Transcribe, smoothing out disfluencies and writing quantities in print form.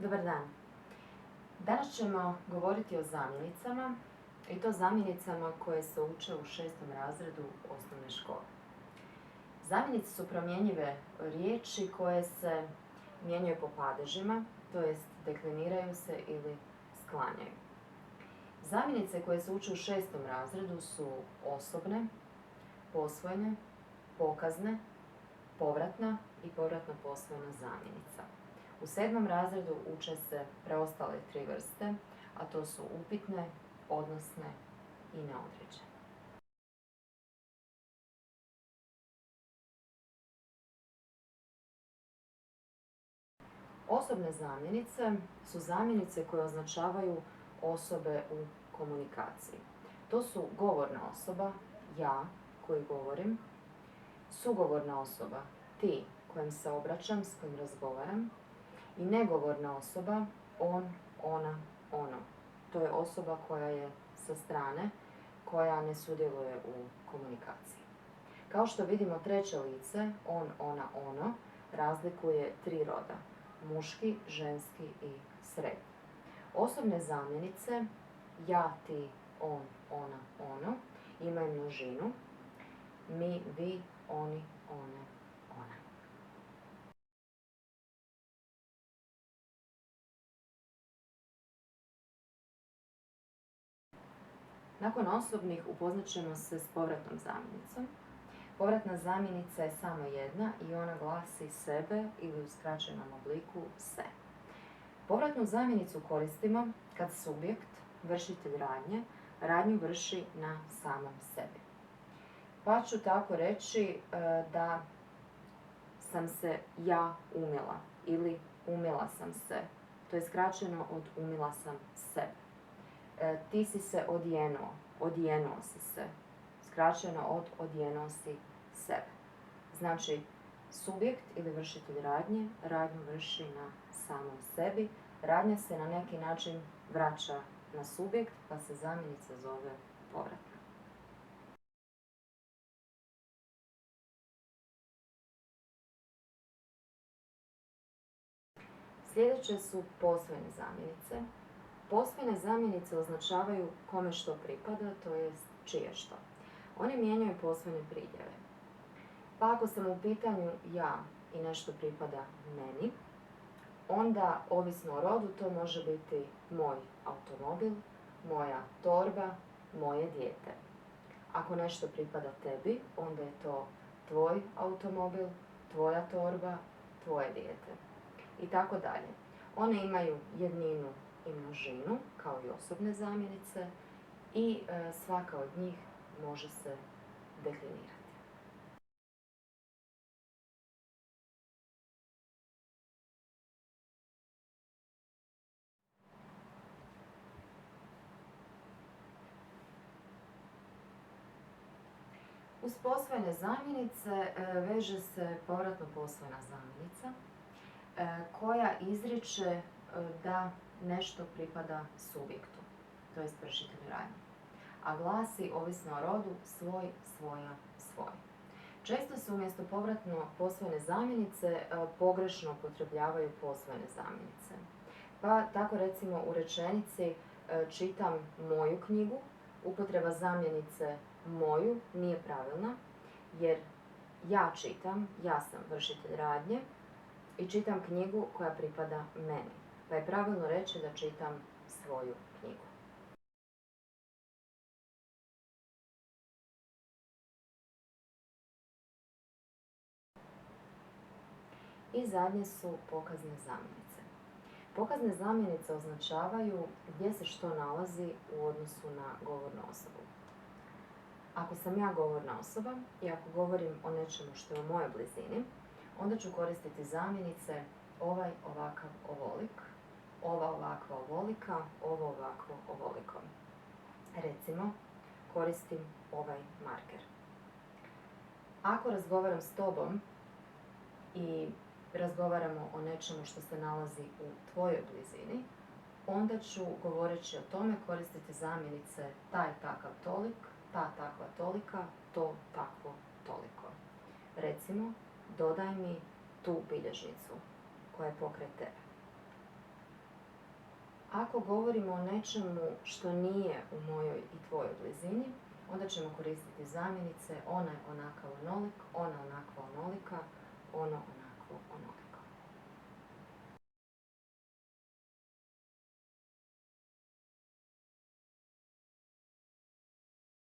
Dobar dan. Danas ćemo govoriti o zamjenicama i to zamjenicama koje se uče u 6. razredu osnovne škole. Zamjenice su promjenjive riječi koje se mijenjaju po padežima, to jest dekliniraju se ili sklanjaju. Zamjenice koje se uče u 6. razredu su osobne, posvojene, pokazne, povratna i povratno posvojena zamjenica. U 7. razredu uče se preostale 3 vrste, a to su upitne, odnosne i neodređene. Osobne zamjenice su zamjenice koje označavaju osobe u komunikaciji. To su govorna osoba, ja koji govorim, sugovorna osoba, ti kojem se obraćam, s kojim razgovaram, i negovorna osoba, on, ona, ono. To je osoba koja je sa strane, koja ne sudjeluje u komunikaciji. Kao što vidimo, treće lice, on, ona, ono, razlikuje 3 roda, muški, ženski i srednji. Osobne zamjenice, ja, ti, on, ona, ono, imaju množinu, mi, vi, oni, one, ona. Nakon osobnih upoznat ćemo se s povratnom zamjenicom. Povratna zamjenica je samo jedna i ona glasi sebe ili u skraćenom obliku se. Povratnu zamjenicu koristimo kad subjekt, vršitelj radnje, radnju vrši na samom sebi. Pa ću tako reći da sam se ja umila ili umila sam se. To je skraćeno od umila sam sebe. Ti si se odjenuo, odjenuo si se, skraćeno od odjenuo si sebe. Znači, subjekt ili vršitelj radnje radnju vrši na samom sebi, radnja se na neki način vraća na subjekt, pa se zamjenica zove povratna. Sljedeće su posvojene zamjenice. Posvojene zamjenice označavaju kome što pripada, to jest čije što. One mijenjaju posvojene pridjeve. Pa ako sam u pitanju ja i nešto pripada meni, onda, ovisno o rodu, to može biti moj automobil, moja torba, moje dijete. Ako nešto pripada tebi, onda je to tvoj automobil, tvoja torba, tvoje dijete. I tako dalje. One imaju jedninu i množinu, kao i osobne zamjenice, i svaka od njih može se deklinirati. Uz posvojene zamjenice veže se povratno posvojena zamjenica koja izriče da nešto pripada subjektu, to jest vršitelju radnje, a glasi, ovisno o rodu, svoj, svoja, svoj. Često se umjesto povratno posvojene zamjenice pogrešno upotrebljavaju posvojene zamjenice. Pa tako recimo u rečenici čitam moju knjigu, upotreba zamjenice moju nije pravilna, jer ja čitam, ja sam vršitelj radnje i čitam knjigu koja pripada meni. Pa je pravilno reći da čitam svoju knjigu. I zadnje su pokazne zamjenice. Pokazne zamjenice označavaju gdje se što nalazi u odnosu na govornu osobu. Ako sam ja govorna osoba i ako govorim o nečemu što je u mojoj blizini, onda ću koristiti zamjenice ovaj, ovakav, ovolik, ova, ovakva, ovolika, ovo, ovakvo, ovoliko. Recimo, koristim ovaj marker. Ako razgovaram s tobom i razgovaramo o nečemu što se nalazi u tvojoj blizini, onda ću, govoreći o tome, koristiti zamjenice taj, takav, tolik, ta, takva, tolika, to, takvo, toliko. Recimo, dodaj mi tu bilježnicu koja je pokraj tebe. Ako govorimo o nečemu što nije u mojoj i tvojoj blizini, onda ćemo koristiti zamjenice ona je onakav onolik, ona onakva onolika, ono onakvo onoliko.